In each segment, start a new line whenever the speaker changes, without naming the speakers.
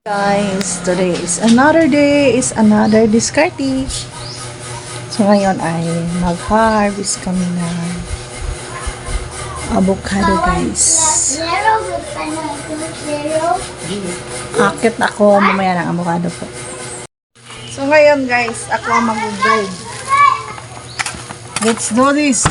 Guys, today is another day, is another discarding. So ngayon ay mag-harvest kami ng avocado, guys. Akit ako mamaya ng avocado po. So ngayon, guys, ako ang mag-guide. Let's do this.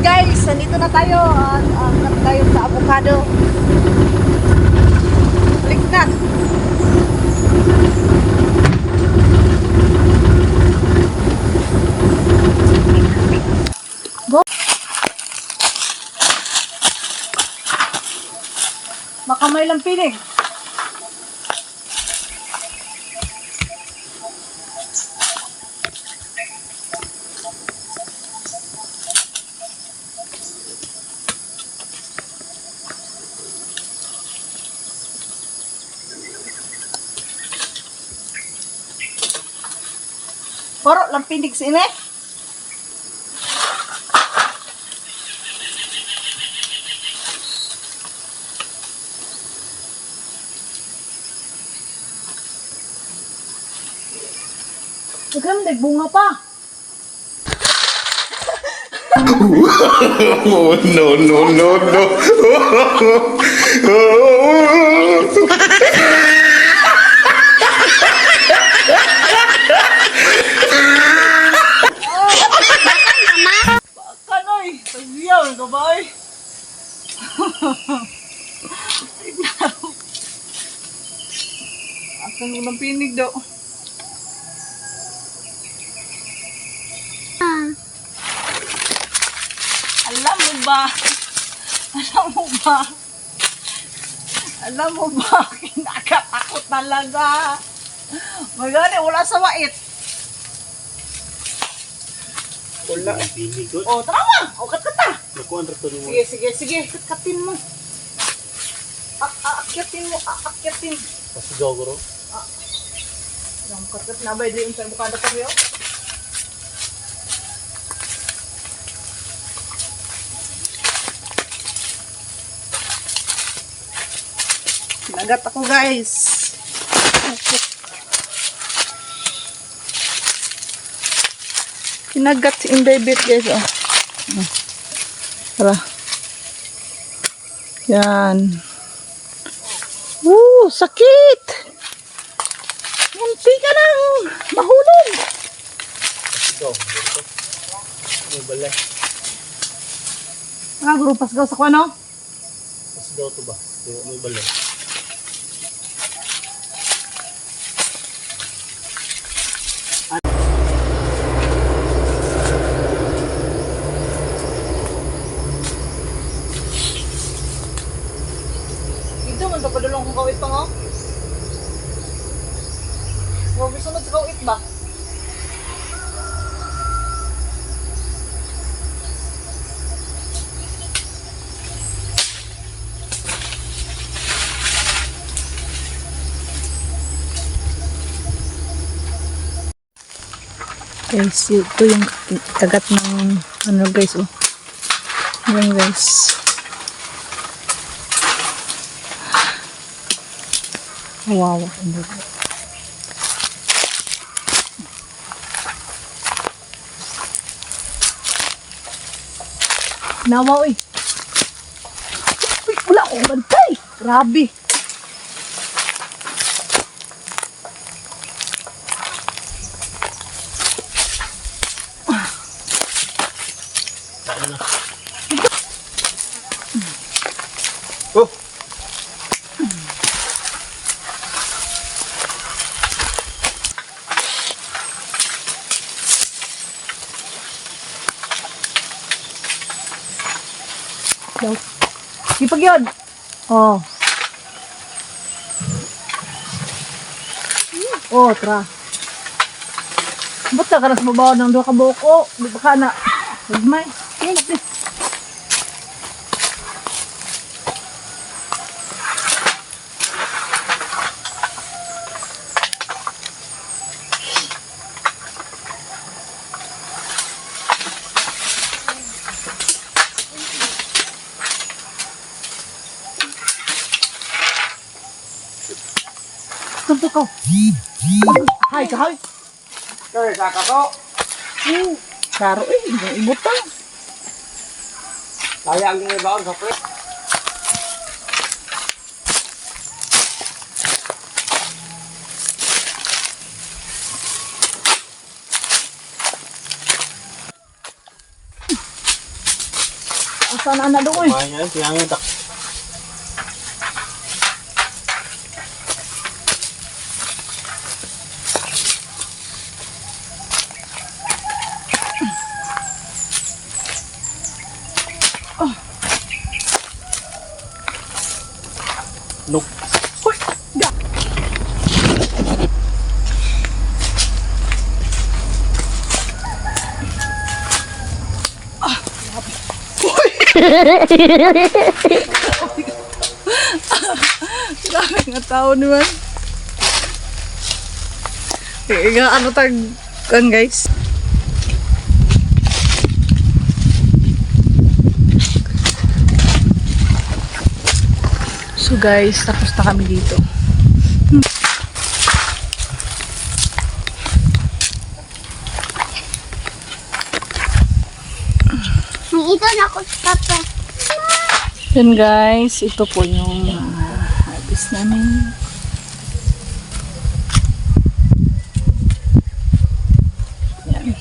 Guys, nandito na tayo. Tayo sa avocado. Balik na. Go. Baka may lampinig. Poro, lampinig sa ini. Huwag nagbunga pa.
Oh, no, no, no, no.
ibang pinig daw. Alam mo ba? Alam mo ba? Alam mo ba? Kinakatakot talaga. Magani, wala sa wait.
Wala. Pinig ko.
Oh, tara ma. O, kat-kata.
Nakuha ang rato mo.
Sige. Kat-katin mo. Aakyatin mo. Aakyatin.
Pasigaw ko ro.
Yung kat-kat na ba? Hindi yung sa bukada kami, oh. Nagat ako, guys. Kinagat si Inday-bit, guys, oh. Tara. Yan. Sakit! Munti ka nang mahulog.
Pasigaw. May balay.
Grupas ka sa kwano?
Pasigaw to ba? May balay.
Ito, man papadulong kong kawit pa nga. Huwag sunod sa kawit ba? Guys, ito yung kagat ng ano guys, oh. Yan guys. Wow. Nawa, uy. Uy, wala akong bantay. Grabe.
Saan na? Oh!
Daw. Ipag yun. Oh. Oh, tra. Ba't ka na sa babaw ng doha ka buko? Di ba ka na? Magmay. Sampai kau. Hai kau.
Kaya saka to.
Karo ibutang.
Kaya ang ginagawa sa pre.
Asan anak doon?
Kaya yan, tiyangin tak. Nuk.
Hoy, da. Grabe nga tao naman. Ano tag kan guys? So guys, tapos na kami dito.
Ito na ako papa.
Yan guys, ito po yung harvest namin. Yan.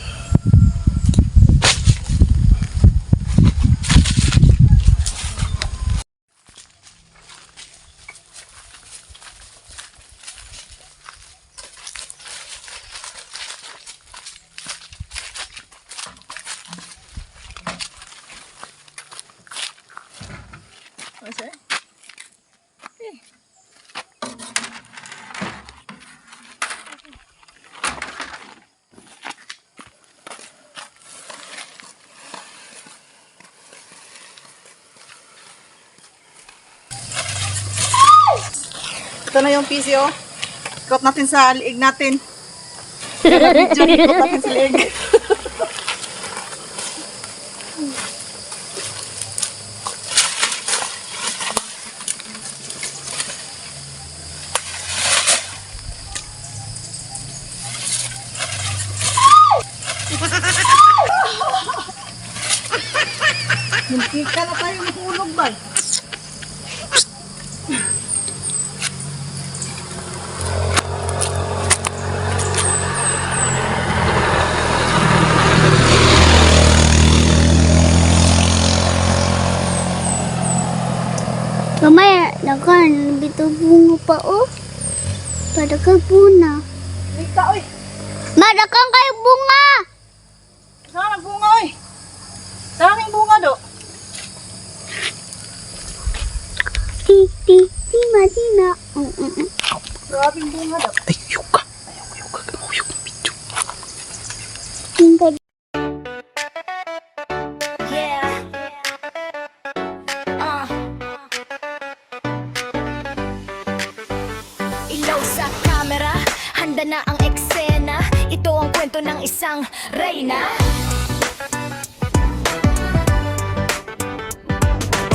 Ito na yung PC, oh. Ikot natin sa liig natin. Video, ikot natin sa liig. Muntika na tayo mahulog ba?
Kamay, lakan, bito bunga pa oh. Padakang bunga.
Ika, oy!
Madakang kayo bunga!
Saan ang bunga, oy? Daming bunga, do.
Tima.
Grabing bunga, do.
Ay, yuka. Yuka. Yuka. Video.
Tingkad.
Ilaw sa camera, handa na ang eksena. Ito ang kwento ng isang reyna.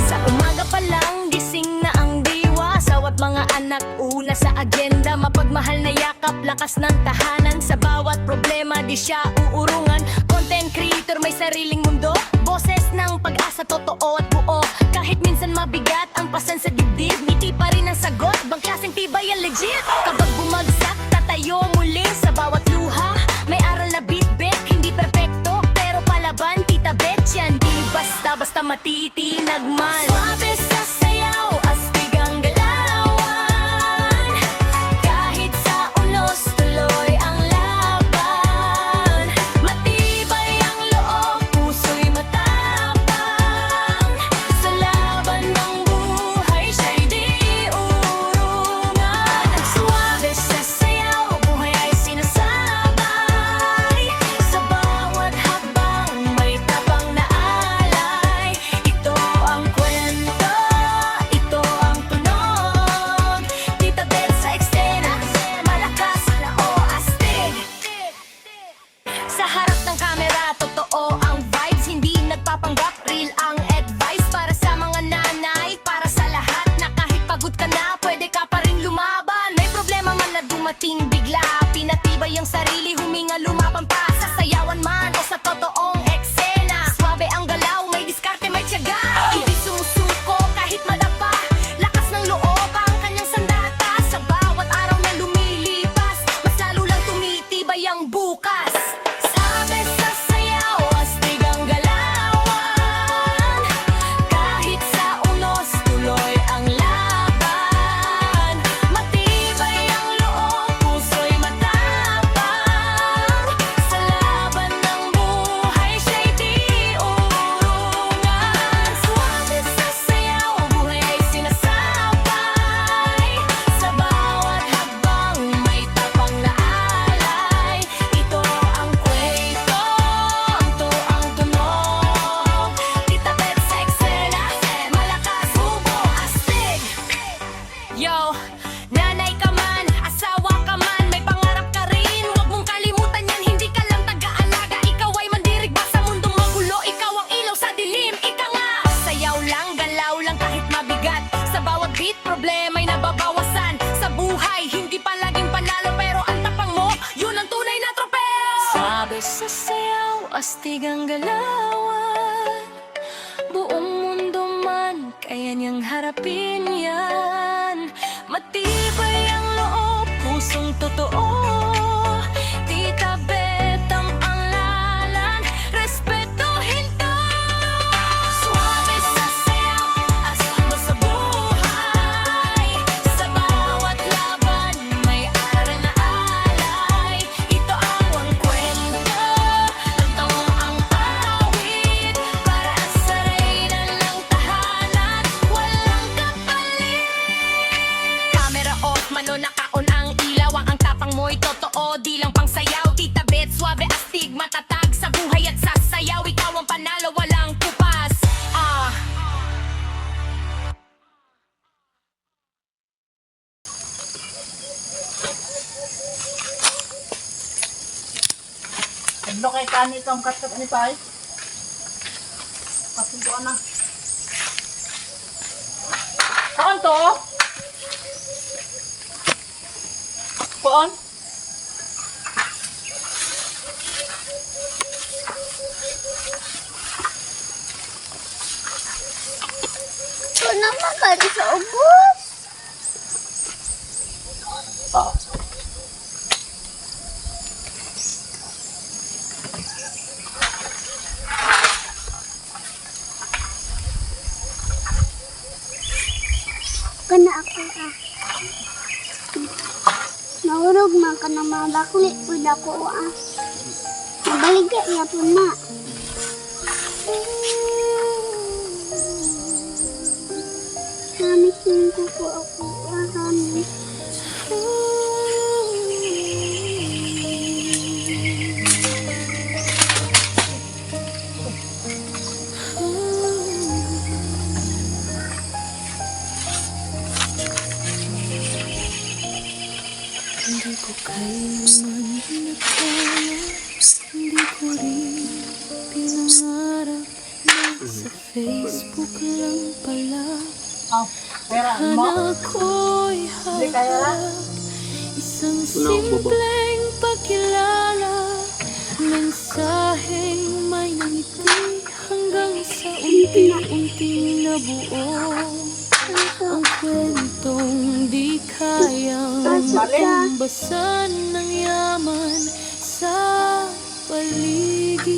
Sa umaga pa lang, gising na ang diwa. Sawat mga anak, una sa agenda. Mapagmahal na yakap, lakas ng tahanan. Sa bawat problema, di siya uurungan. Content creator, may sariling mundo. Boses ng pag-asa, totoo at buo. Kahit minsan mabigat ang pasan sa dibdib, ngiti pa rin ang sagot, bang klaseng tibay ang legit. Kapag bumagsak, tatayo muli. Sa bawat luha, may aral na bit-bit. Hindi perfecto, pero palaban, tita bet yan. Di basta-basta matitinag man. Suabe sa sayaw, astig ang galawan. Kahit sa unos, tuloy ang laban. Matibay ang loob, puso'y matapang. Sa laban ng buhay, siya'y di urungan. Suabe sa sayaw, buhay ay sinasabay. Sa bawat hakbang, may tapang na alay. Ito ang kwento, ito ang tunog. Tita Bet sa eksena, malakas na o astig. Sa harap ng kamera, totoo ang vibes. Hindi nagpapanggap, real ang advice. Para sa mga nanay, para sa lahat. Na kahit pagod ka na, pwede ka pa rin lumaban. May problema man na dumating bigla, pinatibay ang sarili, huminga, lumaban pa. Sa sayawan man o sa totoong eksena, swabe ang galaw, may diskarte, may tiyaga. Hindi sumusuko kahit madapa, lakas ng loob ang kanyang sandata. Sa bawat araw na lumilipas, mas lalo lang tumitibay ang bukas. Sabi sa sayaw, astig ang galawan. Kahit sa unos, tuloy ang laban. Matibay ang loob, puso'y matapang. Sa laban ng buhay, siya'y di urungan. Suwabe sa sayaw, buhay ay sinasabay. Sa bawat hakbang, may tapang na alay. Ito ang kwento, ito ang tunog. Tita Bet sa eksena, malakas, hubo, astig. Yo, nanay ka man, asawa ka man, may pangarap ka rin. Huwag mong kalimutan yan, hindi ka lang taga-alaga. Ikaw ay mandirigma sa mundong magulo, ikaw ang ilaw sa dilim. Ika nga, sayaw lang, galaw lang kahit mabigat. Sa bawat beat, problema'y nababawasan. Sa buhay, hindi palaging panalo, pero ang tapang mo, yun ang tunay na tropeo. Sabi sa sayaw, astig ang galawan. Buong mundo man, kaya niyang harapin yan. Matibay ang loob, pusong totoo. Tita Bet ang anglalan, respetuhin to. Suwabe sa sayaw, astig mo sa buhay. Sa bawat laban, may aral na alay. Ito ang kwento, ito ang awit. Para sa reyna ng tahanan, walang kapalit. Camera off, mano nakaon ang ilaw. Ang tapang mo'y totoo, di lang pang sayaw. Tita Bet, suabe, astig, matatag sa buhay at sa sayaw. Ikaw ang panalo, walang kupas.
Adlo kay kani itong katot ni Pai. Pasunduan na. Saan to? Kuan?
Ito naman kali sa ubos.
Ah.
Kana ako ka. Naurog man ka na mga bakli. Pwede ako Nabaligya niya po na. Hamit yung kuko ako. Hamit.
Hindi ko kailanman nagkalas, hindi ko rin pinangarap na sa Facebook lang pala.
Oh, pera mo.
Ako'y
Hindi kaya lang.
isang simpleng pagkilala, mensaheng may nangiti hanggang sa unti-unting nabuo. Ang kwentong di kayang tumbasan ng yaman sa paligid.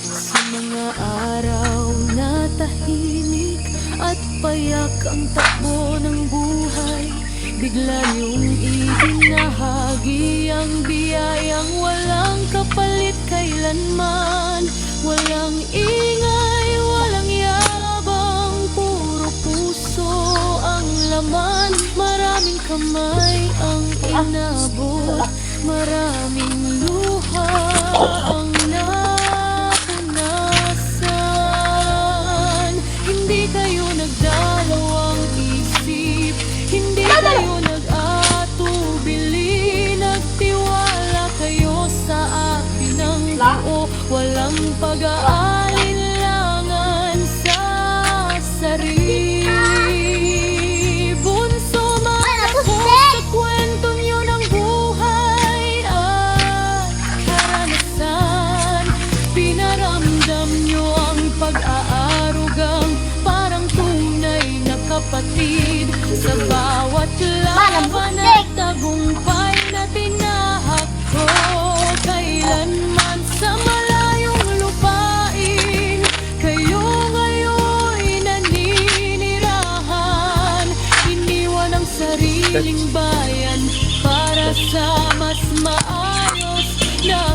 Sa mga araw na tahimik at payak ang takbo ng buhay, bigla niyong ibinahagi ang biyayang walang kapalit kailanman. Walang ingay, walang yabang, puro puso ang laman. Maraming kamay ang inabot, maraming luha ang napunasan. Hindi kayo nagdalawang isip, hindi kayo nag-atubili, nagtiwala kayo sa akin ng buo. Walang pag-aalinlangan sa sarili. Bunso man ako sa kwento niyo ng buhay at karanasan. Pinaramdam niyo ang pag-aarugang parang tunay na kapatid. Sa bawat laban at tagumpay na tinahak ko, kailanman sa malayong lupain, kayo ngayon'y naninirahan. Iniwan ang sariling bayan para sa mas maayos na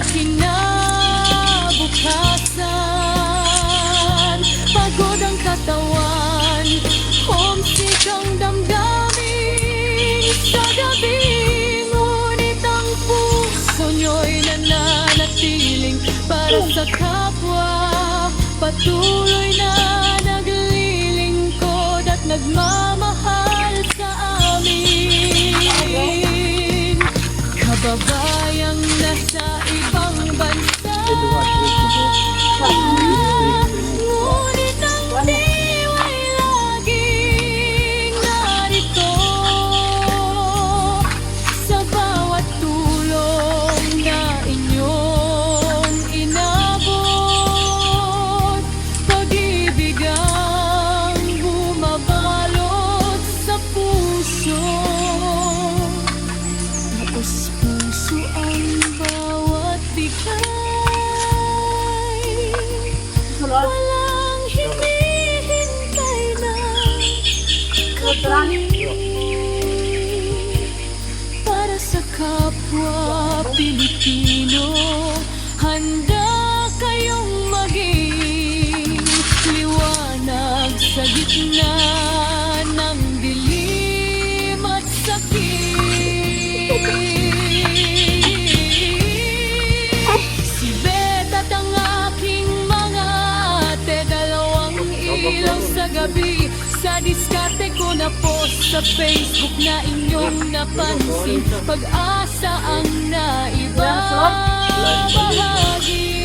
kinabukasan. Pagod ang katawan, homesick ang damdamin sa gabi, ngunit ang puso nyo'y nananatiling para sa kapwa. Patuloy na naglilingkod at nagmamahal sa amin. Kababayang nasa ibang bansa, ngunit ang diwa'y laging narito. Sa bawat tulong na inyong inabot, pag-ibig ang bumabalot sa puso. Taos puso ang bawat bigay, walang hinihintay na kapalit. Para sa kapwa Pilipino, handa kayong maging liwanag sa gitna ng dilim at sakit. Si Beth at ang aking mga ate, dalawang ilaw sa gabi. Sa diskarte ko na post sa Facebook na inyong napansin, pag-asa ang naiba. bahagi